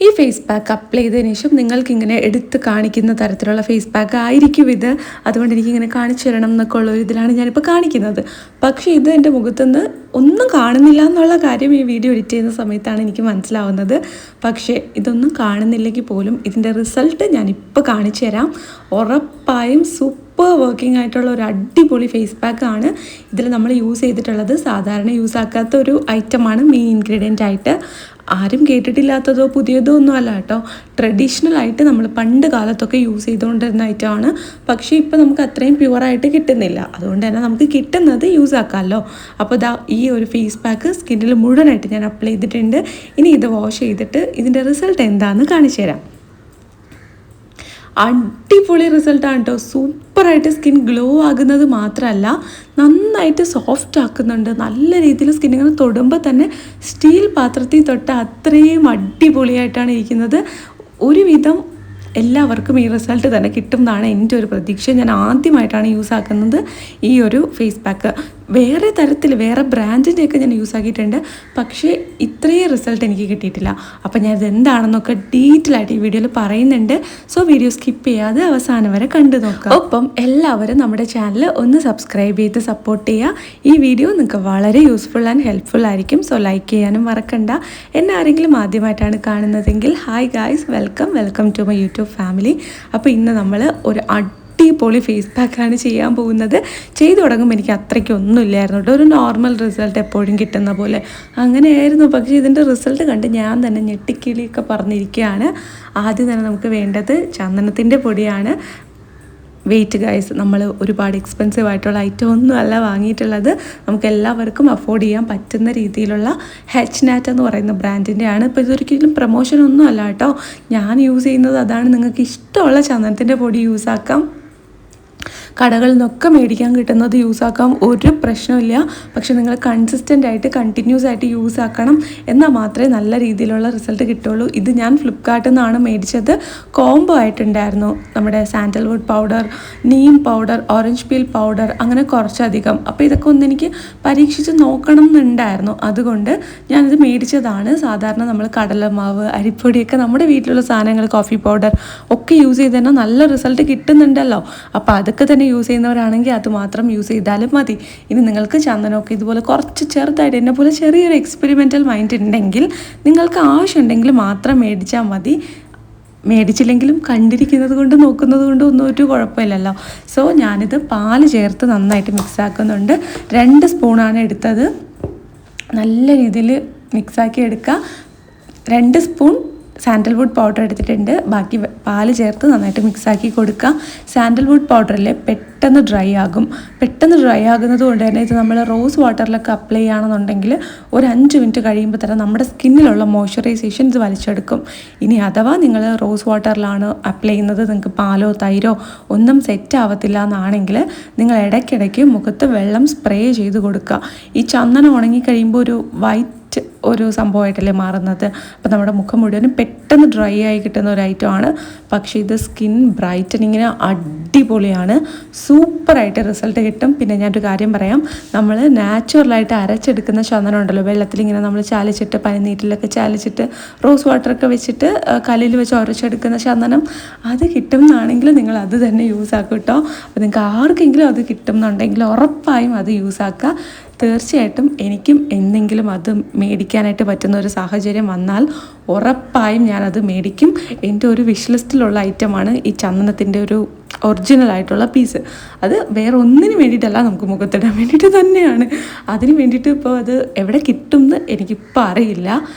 ഈ face pack apply ചെയ്തതിന് ശേഷം നിങ്ങൾക്കിങ്ങനെ എടുത്ത് കാണിക്കുന്ന തരത്തിലുള്ള ഫേസ് പാക്ക് ആയിരിക്കും ഇത്. അതുകൊണ്ട് എനിക്കിങ്ങനെ കാണിച്ചു തരണം എന്നൊക്കെ ഉള്ള ഇതിലാണ് ഞാനിപ്പോൾ കാണിക്കുന്നത്. പക്ഷേ ഇത് എൻ്റെ മുഖത്തുനിന്ന് ഒന്നും കാണുന്നില്ല എന്നുള്ള കാര്യം ഈ വീഡിയോ എഡിറ്റ് ചെയ്യുന്ന സമയത്താണ് എനിക്ക് മനസ്സിലാവുന്നത്. പക്ഷേ ഇതൊന്നും കാണുന്നില്ലെങ്കിൽ പോലും ഇതിൻ്റെ റിസൾട്ട് ഞാനിപ്പോൾ കാണിച്ചു തരാം. ഉറപ്പായും സൂപ്പർ വർക്കിംഗ് ആയിട്ടുള്ള ഒരു അടിപൊളി ഫേസ് പാക്കാണ്. ഇതിൽ നമ്മൾ യൂസ് ചെയ്തിട്ടുള്ളത് സാധാരണ യൂസ് ആക്കാത്ത ഒരു ഐറ്റമാണ് മെയിൻ ഇൻഗ്രീഡിയൻ്റ് ആയിട്ട്. ആരും കേട്ടിട്ടില്ലാത്തതോ പുതിയതോ ഒന്നും അല്ല കേട്ടോ. ട്രഡീഷണൽ ആയിട്ട് നമ്മൾ പണ്ട് കാലത്തൊക്കെ യൂസ് ചെയ്തുകൊണ്ടിരുന്ന ഐറ്റമാണ്. പക്ഷേ ഇപ്പോൾ നമുക്ക് അത്രയും പ്യുവറായിട്ട് കിട്ടുന്നില്ല. അതുകൊണ്ട് തന്നെ നമുക്ക് കിട്ടുന്നത് യൂസ് ആക്കാമല്ലോ. അപ്പോൾ ഈ ഒരു ഫേസ് പാക്ക് സ്കിന്നിൽ മുഴുവനായിട്ട് ഞാൻ അപ്ലൈ ചെയ്തിട്ടുണ്ട്. ഇനി ഇത് വാഷ് ചെയ്തിട്ട് ഇതിൻ്റെ റിസൾട്ട് എന്താണെന്ന് കാണിച്ചു തരാം. അടിപൊളി റിസൾട്ടാണ് കേട്ടോ. സൂപ്പറായിട്ട് സ്കിൻ ഗ്ലോ ആകുന്നത് മാത്രമല്ല നന്നായിട്ട് സോഫ്റ്റ് ആക്കുന്നുണ്ട്. നല്ല രീതിയിൽ സ്കിന്നിങ്ങനെ തൊടുമ്പോൾ തന്നെ സ്റ്റീൽ പാത്രത്തിൽ തൊട്ട് അത്രയും അടിപൊളിയായിട്ടാണ് ഇരിക്കുന്നത്. ഒരുവിധം എല്ലാവർക്കും ഈ റിസൾട്ട് തന്നെ കിട്ടും എന്നാണ് എൻ്റെ ഒരു പ്രതീക്ഷ. ഞാൻ ആദ്യമായിട്ടാണ് യൂസ് ആക്കുന്നത് ഈ ഒരു ഫേസ് പാക്ക്. വേറെ തരത്തിൽ വേറെ ബ്രാൻഡിൻ്റെയൊക്കെ ഞാൻ യൂസ് ആക്കിയിട്ടുണ്ട്. പക്ഷേ ഇത്രയും റിസൾട്ട് എനിക്ക് കിട്ടിയിട്ടില്ല. അപ്പോൾ ഞാൻ ഇത് എന്താണെന്നൊക്കെ ഡീറ്റെയിൽ ആയിട്ട് ഈ വീഡിയോയിൽ പറയുന്നുണ്ട്. സോ വീഡിയോ സ്കിപ്പ് ചെയ്യാതെ അവസാനം വരെ കണ്ടു നോക്കാം. ഒപ്പം എല്ലാവരും നമ്മുടെ ചാനൽ ഒന്ന് സബ്സ്ക്രൈബ് ചെയ്ത് സപ്പോർട്ട് ചെയ്യുക. ഈ വീഡിയോ നിങ്ങൾക്ക് വളരെ യൂസ്ഫുൾ ആൻഡ് ഹെൽപ്ഫുൾ ആയിരിക്കും. സോ ലൈക്ക് ചെയ്യാനും മറക്കണ്ട. എന്നെ ആരെങ്കിലും ആദ്യമായിട്ടാണ് കാണുന്നതെങ്കിൽ hi guys, welcome to my YouTube family. അപ്പോൾ ഇന്ന് നമ്മൾ ഒരു അടിപൊളി ഫേസ് പാക്കാണ് ചെയ്യാൻ പോകുന്നത്. ചെയ്തു തുടങ്ങുമ്പോൾ എനിക്ക് അത്രയ്ക്കൊന്നും ഇല്ലായിരുന്നു കേട്ടോ. ഒരു നോർമൽ റിസൾട്ട് എപ്പോഴും കിട്ടുന്ന പോലെ അങ്ങനെയായിരുന്നു. പക്ഷേ ഇതിൻ്റെ റിസൾട്ട് കണ്ട് ഞാൻ തന്നെ ഞെട്ടിക്കിളിയൊക്കെ പറഞ്ഞിരിക്കുകയാണ്. ആദ്യം തന്നെ നമുക്ക് വേണ്ടത് ചന്ദനത്തിൻ്റെ പൊടിയാണ്. വെയിറ്റ് ഗൈസ്, നമ്മൾ ഒരുപാട് എക്സ്പെൻസീവ് ആയിട്ടുള്ള ഐറ്റം ഒന്നും അല്ല വാങ്ങിയിട്ടുള്ളത്. നമുക്ക് എല്ലാവർക്കും അഫോർഡ് ചെയ്യാൻ പറ്റുന്ന രീതിയിലുള്ള ഹെച്ച്നാറ്റ് എന്ന് പറയുന്ന ബ്രാൻഡിൻ്റെ ആണ്. ഇപ്പോൾ ഇതൊരിക്കലും പ്രൊമോഷനൊന്നും അല്ല കേട്ടോ. ഞാൻ യൂസ് ചെയ്യുന്നത് അതാണ്. നിങ്ങൾക്ക് ഇഷ്ടമുള്ള ചന്ദനത്തിൻ്റെ പൊടി യൂസ് ആക്കാം. കടകളിൽ നിന്നൊക്കെ മേടിക്കാൻ കിട്ടുന്നത് യൂസ് ആക്കാം, ഒരു പ്രശ്നമില്ല. പക്ഷെ നിങ്ങൾ കൺസിസ്റ്റൻ്റ് ആയിട്ട് കണ്ടിന്യൂസ് ആയിട്ട് യൂസ് ആക്കണം. എന്നാൽ മാത്രമേ നല്ല രീതിയിലുള്ള റിസൾട്ട് കിട്ടുള്ളൂ. ഇത് ഞാൻ ഫ്ലിപ്കാർട്ടിൽ നിന്നാണ് മേടിച്ചത്. കോംബോ ആയിട്ടുണ്ടായിരുന്നു. നമ്മുടെ sandalwood powder, Neem powder, orange peel powder, അങ്ങനെ കുറച്ചധികം. അപ്പോൾ ഇതൊക്കെ ഒന്ന് എനിക്ക് പരീക്ഷിച്ച് നോക്കണം എന്നുണ്ടായിരുന്നു. അതുകൊണ്ട് ഞാനിത് മേടിച്ചതാണ്. സാധാരണ നമ്മൾ കടലമാവ്, അരിപ്പൊടിയൊക്കെ നമ്മുടെ വീട്ടിലുള്ള സാധനങ്ങൾ, കോഫി പൗഡർ ഒക്കെ യൂസ് ചെയ്ത് തന്നെ നല്ല റിസൾട്ട് കിട്ടുന്നുണ്ടല്ലോ. അപ്പോൾ അതൊക്കെ തന്നെ യൂസ് ചെയ്യുന്നവരാണെങ്കിൽ അത് മാത്രം യൂസ് ചെയ്താലും മതി. ഇനി നിങ്ങൾക്ക് ചന്ദനമൊക്കെ ഇതുപോലെ കുറച്ച് ചെറുതായിട്ട് എന്നെ പോലെ ചെറിയൊരു എക്സ്പെരിമെൻ്റൽ മൈൻഡ് ഉണ്ടെങ്കിൽ നിങ്ങൾക്ക് ആവശ്യമുണ്ടെങ്കിൽ മാത്രം മേടിച്ചാൽ മതി. മേടിച്ചില്ലെങ്കിലും കണ്ടിരിക്കുന്നത് കൊണ്ട് നോക്കുന്നത് കൊണ്ടും ഒന്നും ഒരു കുഴപ്പമില്ലല്ലോ. സോ ഞാനിത് പാല് ചേർത്ത് നന്നായിട്ട് മിക്സ് ആക്കുന്നുണ്ട്. 2 സ്പൂണാണ് എടുത്തത്. നല്ല രീതിയിൽ മിക്സാക്കി എടുക്കുക. 2 സ്പൂൺ സാൻഡൽവുഡ് പൗഡർ എടുത്തിട്ടുണ്ട്. ബാക്കി പാല് ചേർത്ത് നന്നായിട്ട് മിക്സാക്കി കൊടുക്കുക. സാൻഡൽവുഡ് പൗഡറിൽ പെട്ടെന്ന് ഡ്രൈ ആകും. പെട്ടെന്ന് ഡ്രൈ ആകുന്നത് കൊണ്ട് തന്നെ ഇത് നമ്മൾ റോസ് വാട്ടറിലൊക്കെ അപ്ലൈ ചെയ്യുകയാണെന്നുണ്ടെങ്കിൽ ഒരു 5 മിനിറ്റ് കഴിയുമ്പോൾ തന്നെ നമ്മുടെ സ്കിന്നിലുള്ള മോയ്സ്ചറൈസേഷൻ ഇത് വലിച്ചെടുക്കും. ഇനി അഥവാ നിങ്ങൾ റോസ് വാട്ടറിലാണ് അപ്ലൈ ചെയ്യുന്നത്, നിങ്ങൾക്ക് പാലോ തൈരോ ഒന്നും സെറ്റ് ആവത്തില്ല എന്നാണെങ്കിൽ നിങ്ങൾ ഇടയ്ക്കിടയ്ക്ക് മുഖത്ത് വെള്ളം സ്പ്രേ ചെയ്ത് കൊടുക്കുക. ഈ ചന്ദനം ഉണങ്ങിക്കഴിയുമ്പോൾ ഒരു വൈറ്റ് ഒരു സംഭവമായിട്ടല്ലേ മാറുന്നത്. അപ്പോൾ നമ്മുടെ മുഖം മുഴുവനും പെട്ടെന്ന് ഡ്രൈ ആയി കിട്ടുന്ന ഒരു ഐറ്റമാണ്. പക്ഷേ ഇത് സ്കിൻ ബ്രൈറ്റനിങ്ങിന് അടിപൊളിയാണ്. സൂപ്പറായിട്ട് റിസൾട്ട് കിട്ടും. പിന്നെ ഞാനൊരു കാര്യം പറയാം, നമ്മൾ നാച്ചുറലായിട്ട് അരച്ചെടുക്കുന്ന ചന്ദനം ഉണ്ടല്ലോ, വെള്ളത്തിലിങ്ങനെ നമ്മൾ ചാലിച്ചിട്ട് പനിനീറ്റിലൊക്കെ ചാലിച്ചിട്ട് റോസ് വാട്ടറൊക്കെ വെച്ചിട്ട് കല്ലിൽ വെച്ച് ഉരച്ചെടുക്കുന്ന ചന്ദനം, അത് കിട്ടും എന്നാണെങ്കിൽ നിങ്ങൾ അത് തന്നെ യൂസ് ആക്കും കേട്ടോ. അപ്പോൾ നിങ്ങൾക്ക് ആർക്കെങ്കിലും അത് കിട്ടും എന്നുണ്ടെങ്കിൽ ഉറപ്പായും അത് യൂസ് ആക്കുക. തീർച്ചയായിട്ടും എനിക്കും എന്തെങ്കിലും അത് മേടിക്കാനായിട്ട് പറ്റുന്ന ഒരു സാഹചര്യം വന്നാൽ ഉറപ്പായും ഞാനത് മേടിക്കും. എൻ്റെ ഒരു വിഷ് ലിസ്റ്റിലുള്ള ഐറ്റമാണ് ഈ ചന്ദനത്തിൻ്റെ ഒരു ഒറിജിനൽ ആയിട്ടുള്ള പീസ്. അത് വേറെ ഒന്നിനും വേണ്ടിയിട്ടല്ല, നമുക്ക് മുഖത്തിടാൻ വേണ്ടിയിട്ട് തന്നെയാണ്. അതിന് വേണ്ടിയിട്ട് ഇപ്പോൾ അത് എവിടെ കിട്ടുമെന്ന് എനിക്കിപ്പോൾ അറിയില്ല.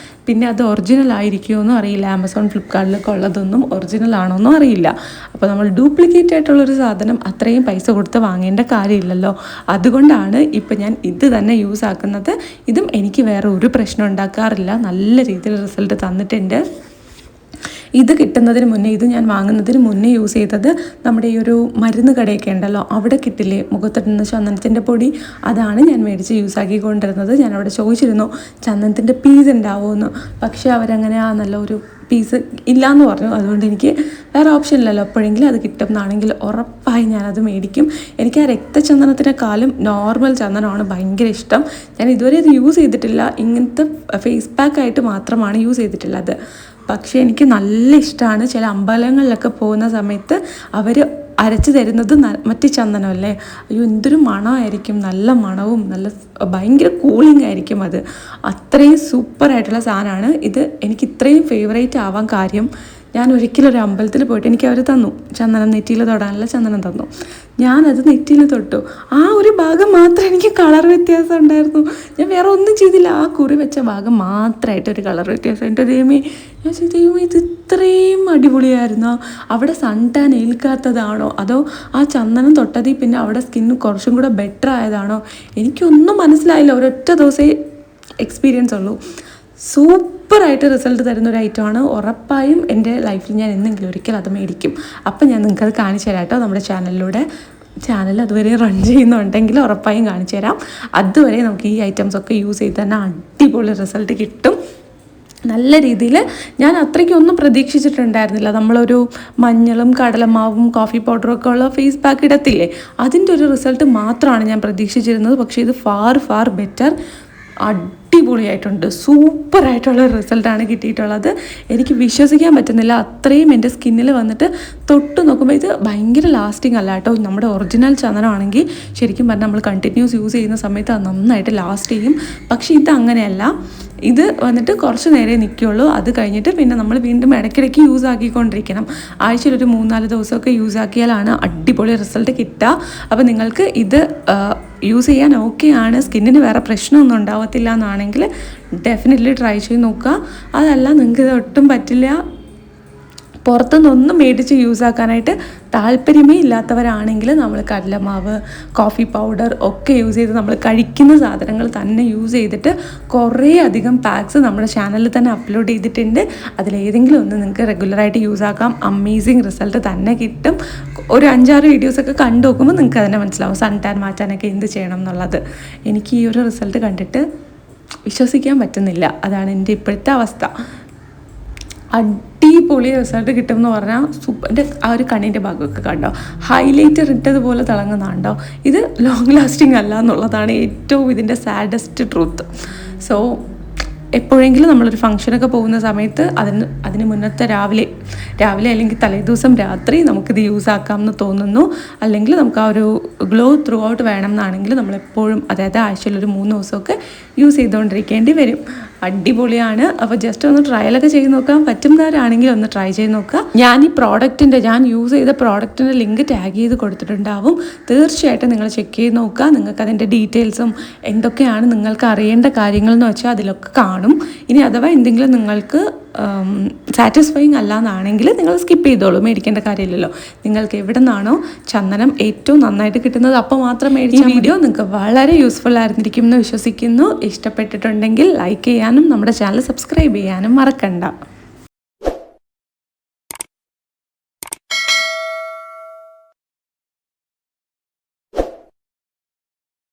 പിന്നെ അത് ഒറിജിനൽ ആയിരിക്കുമോയെന്നും അറിയില്ല. ആമസോൺ, ഫ്ലിപ്കാർട്ടിലൊക്കെ ഉള്ളതൊന്നും ഒറിജിനൽ ആണോന്നും അറിയില്ല. അപ്പോൾ നമ്മൾ ഡ്യൂപ്ലിക്കേറ്റ് ആയിട്ടുള്ളൊരു സാധനം അത്രയും പൈസ കൊടുത്ത് വാങ്ങേണ്ട കാര്യമില്ലല്ലോ. അതുകൊണ്ടാണ് ഇപ്പം ഞാൻ ഇത് തന്നെ യൂസ് ആക്കുന്നത്. ഇതും എനിക്ക് വേറെ ഒരു പ്രശ്നം ഉണ്ടാക്കാറില്ല. നല്ല രീതിയിൽ റിസൾട്ട് തന്നിട്ടുണ്ട്. ഇത് കിട്ടുന്നതിന് മുന്നേ, ഇത് ഞാൻ വാങ്ങുന്നതിന് മുന്നേ യൂസ് ചെയ്തത് നമ്മുടെ ഈ ഒരു മരുന്ന് കടയൊക്കെ ഉണ്ടല്ലോ, അവിടെ കിട്ടില്ലേ മുഖത്തിടുന്ന ചന്ദനത്തിൻ്റെ പൊടി, അതാണ് ഞാൻ മേടിച്ച് യൂസ് ആക്കിക്കൊണ്ടിരുന്നത്. ഞാൻ അവിടെ ചോദിച്ചിരുന്നു ചന്ദനത്തിൻ്റെ പീസ് ഉണ്ടാവുമെന്ന്. പക്ഷേ അവരങ്ങനെ നല്ല ഒരു പീസ് ഇല്ലയെന്ന് പറഞ്ഞു. അതുകൊണ്ട് എനിക്ക് വേറെ ഓപ്ഷൻ ഇല്ലല്ലോ. എപ്പോഴെങ്കിലും അത് കിട്ടും എന്നാണെങ്കിൽ ഉറപ്പായി ഞാനത് മേടിക്കും. എനിക്ക് ആ രക്തചന്ദനത്തിനേക്കാളും നോർമൽ ചന്ദനമാണ് ഭയങ്കര ഇഷ്ടം. ഞാൻ ഇതുവരെ അത് യൂസ് ചെയ്തിട്ടില്ല. ഇങ്ങനത്തെ ഫേസ് പാക്കായിട്ട് മാത്രമാണ് യൂസ് ചെയ്തിട്ടുള്ളത്. പക്ഷേ എനിക്ക് നല്ല ഇഷ്ടമാണ്. ചില അമ്പലങ്ങളിലൊക്കെ പോകുന്ന സമയത്ത് അവർ അരച്ച് തരുന്നത് മറ്റ് ചന്ദനമല്ലേ, അയ്യോ എന്തൊരു മണമായിരിക്കും, നല്ല മണവും നല്ല ഭയങ്കര കൂളിംഗ് ആയിരിക്കും. അത് അത്രയും സൂപ്പറായിട്ടുള്ള സാധനമാണ് ഇത്. എനിക്ക് ഇത്രയും ഫേവറേറ്റ് ആവാൻ കാര്യം, ഞാൻ ഒരിക്കലും ഒരു അമ്പലത്തിൽ പോയിട്ട് എനിക്ക് അവർ തന്നു ചന്ദനം, നെറ്റിയിൽ തൊടാനുള്ള ചന്ദനം തന്നു. ഞാനത് നെറ്റിയിൽ തൊട്ടു. ആ ഒരു ഭാഗം മാത്രം എനിക്ക് കളർ വ്യത്യാസം ഉണ്ടായിരുന്നു. ഞാൻ വേറെ ഒന്നും ചെയ്തില്ല, ആ കുറി വെച്ച ഭാഗം മാത്രമായിട്ട് ഒരു കളർ വ്യത്യാസം. എൻ്റെ ദൈവമേ, ഞാൻ ദൈവമേ ഇത് ഇത്രയും അടിപൊളിയായിരുന്നോ? അവിടെ സൺ ടാൻ ഏൽക്കാത്തതാണോ, അതോ ആ ചന്ദനം തൊട്ടതിൽ പിന്നെ അവിടെ സ്കിന്ന് കുറച്ചും കൂടെ ബെറ്റർ ആയതാണോ? എനിക്കൊന്നും മനസ്സിലായില്ല. ഒരൊറ്റ ദിവസമേ എക്സ്പീരിയൻസ് ഉള്ളൂ. സൂപ്പറായിട്ട് റിസൾട്ട് തരുന്നൊരു ഐറ്റമാണ്. ഉറപ്പായും എൻ്റെ ലൈഫിൽ ഞാൻ എന്തെങ്കിലും ഒരിക്കൽ അത് മേടിക്കും. അപ്പം ഞാൻ നിങ്ങൾക്കത് കാണിച്ചു തരാം കേട്ടോ. നമ്മുടെ ചാനൽ അതുവരെ റൺ ചെയ്യുന്നുണ്ടെങ്കിൽ ഉറപ്പായും കാണിച്ചു തരാം. അതുവരെ നമുക്ക് ഈ ഐറ്റംസൊക്കെ യൂസ് ചെയ്ത് തന്നെ അടിപൊളി റിസൾട്ട് കിട്ടും. നല്ല രീതിയിൽ ഞാൻ അത്രയ്ക്കൊന്നും പ്രതീക്ഷിച്ചിട്ടുണ്ടായിരുന്നില്ല. നമ്മളൊരു മഞ്ഞളും കടലമാവും കോഫി പൗഡറും ഒക്കെ ഉള്ള ഫേസ് പാക്ക് ഇടത്തില്ലേ, അതിൻ്റെ ഒരു റിസൾട്ട് മാത്രമാണ് ഞാൻ പ്രതീക്ഷിച്ചിരുന്നത്. പക്ഷേ ഇത് ഫാർ ബെറ്റർ, അടിപൊളിയായിട്ടുണ്ട്. സൂപ്പറായിട്ടുള്ള റിസൾട്ടാണ് കിട്ടിയിട്ടുള്ളത്. എനിക്ക് വിശ്വസിക്കാൻ പറ്റുന്നില്ല, അത്രയും എൻ്റെ സ്കിന്നിൽ വന്നിട്ട് തൊട്ട് നോക്കുമ്പോൾ ഇത് ഭയങ്കര ലാസ്റ്റിംഗ് അല്ല കേട്ടോ. നമ്മുടെ ഒറിജിനൽ ചന്ദനമാണെങ്കിൽ ശരിക്കും പറഞ്ഞാൽ നമ്മൾ കണ്ടിന്യൂസ് യൂസ് ചെയ്യുന്ന സമയത്ത് അത് നന്നായിട്ട് ലാസ്റ്റ് ചെയ്യും. പക്ഷേ ഇത് അങ്ങനെയല്ല. ഇത് വന്നിട്ട് കുറച്ച് നേരെ നിൽക്കുകയുള്ളൂ. അത് കഴിഞ്ഞിട്ട് പിന്നെ നമ്മൾ വീണ്ടും ഇടയ്ക്കിടയ്ക്ക് യൂസ് ആക്കിക്കൊണ്ടിരിക്കണം. ആഴ്ചയിലൊരു 3-4 ദിവസമൊക്കെ യൂസ് ആക്കിയാലാണ് അടിപൊളി റിസൾട്ട് കിട്ടുക. അപ്പോൾ നിങ്ങൾക്ക് ഇത് യൂസ് ചെയ്യാൻ ഓക്കെയാണ്, സ്കിന്നിന് വേറെ പ്രശ്നമൊന്നും ഉണ്ടാവത്തില്ല എന്നാണെങ്കിൽ ഡെഫിനറ്റ്ലി ട്രൈ ചെയ്ത് നോക്കുക. അതല്ല നിങ്ങൾക്ക് ഇത് ഒട്ടും പറ്റില്ല, പുറത്തുനിന്നൊന്നും മേടിച്ച് യൂസ് ആക്കാനായിട്ട് താല്പര്യമേ ഇല്ലാത്തവരാണെങ്കിൽ നമ്മൾ കടലമാവ്, കോഫി പൗഡർ ഒക്കെ യൂസ് ചെയ്ത് നമ്മൾ കഴിക്കുന്ന സാധനങ്ങൾ തന്നെ യൂസ് ചെയ്തിട്ട് കുറേ അധികം പാക്സ് നമ്മുടെ ചാനലിൽ തന്നെ അപ്ലോഡ് ചെയ്തിട്ടുണ്ട്. അതിലേതെങ്കിലും ഒന്ന് നിങ്ങൾക്ക് റെഗുലറായിട്ട് യൂസ് ആക്കാം. അമേസിങ് റിസൾട്ട് തന്നെ കിട്ടും. ഒരു 5-6 വീഡിയോസൊക്കെ കണ്ടു നോക്കുമ്പോൾ നിങ്ങൾക്ക് തന്നെ മനസ്സിലാവും സൺ ടാൻ മാറ്റാനൊക്കെ എന്ത് ചെയ്യണം എന്നുള്ളത്. എനിക്ക് ഈ ഒരു റിസൾട്ട് കണ്ടിട്ട് വിശ്വസിക്കാൻ പറ്റുന്നില്ല. അതാണ് എൻ്റെ ഇപ്പോഴത്തെ അവസ്ഥ. അടിപൊളി റിസൾട്ട് കിട്ടുമെന്ന് പറഞ്ഞാൽ എൻ്റെ ആ ഒരു കണ്ണിൻ്റെ ഭാഗമൊക്കെ കണ്ടോ, ഹൈലൈറ്റർ ഇട്ടതുപോലെ തിളങ്ങുന്നുണ്ടോ. ഇത് ലോങ് ലാസ്റ്റിംഗ് അല്ല എന്നുള്ളതാണ് ഏറ്റവും ഇതിൻ്റെ സാഡസ്റ്റ് ട്രൂത്ത്. സോ എപ്പോഴെങ്കിലും നമ്മളൊരു ഫംഗ്ഷനൊക്കെ പോകുന്ന സമയത്ത് അതിന് മുന്നത്തെ രാവിലെ അല്ലെങ്കിൽ തലേദിവസം രാത്രി നമുക്കിത് യൂസ് ആക്കാമെന്ന് തോന്നുന്നു. അല്ലെങ്കിൽ നമുക്ക് ആ ഒരു ഗ്ലോ ത്രൂ ഔട്ട് വേണം എന്നാണെങ്കിൽ നമ്മളെപ്പോഴും, അതായത് ആഴ്ചയിലൊരു 3 ദിവസമൊക്കെ യൂസ് ചെയ്തുകൊണ്ടിരിക്കേണ്ടി വരും. അടിപൊളിയാണ്. അപ്പോൾ ജസ്റ്റ് ഒന്ന് ട്രയലൊക്കെ ചെയ്ത് നോക്കാൻ പറ്റുന്നവരാണെങ്കിൽ ഒന്ന് ട്രൈ ചെയ്ത് നോക്കുക. ഞാൻ യൂസ് ചെയ്ത പ്രോഡക്റ്റിൻ്റെ ലിങ്ക് ടാഗ് ചെയ്ത് കൊടുത്തിട്ടുണ്ടാവും. തീർച്ചയായിട്ടും നിങ്ങൾ ചെക്ക് ചെയ്ത് നോക്കുക. നിങ്ങൾക്ക് അതിൻ്റെ ഡീറ്റെയിൽസും എന്തൊക്കെയാണ് നിങ്ങൾക്ക് അറിയേണ്ട കാര്യങ്ങളെന്ന് വെച്ചാൽ അതിലൊക്കെ കാണും. ഇനി അഥവാ എന്തെങ്കിലും നിങ്ങൾക്ക് സാറ്റിസ്ഫൈങ് അല്ല എന്നാണെങ്കിൽ നിങ്ങൾ സ്കിപ്പ് ചെയ്തോളൂ, മേടിക്കേണ്ട കാര്യമില്ലല്ലോ. നിങ്ങൾക്ക് എവിടെ നിന്നാണോ ചന്ദനം ഏറ്റവും നന്നായിട്ട് കിട്ടുന്നത് അപ്പോൾ മാത്രം മേടിച്ച വീഡിയോ നിങ്ങൾക്ക് വളരെ യൂസ്ഫുൾ ആയിരുന്നിരിക്കും എന്ന് വിശ്വസിക്കുന്നു. ഇഷ്ടപ്പെട്ടിട്ടുണ്ടെങ്കിൽ ലൈക്ക് ചെയ്യാനും നമ്മുടെ ചാനൽ സബ്സ്ക്രൈബ് ചെയ്യാനും മറക്കണ്ട.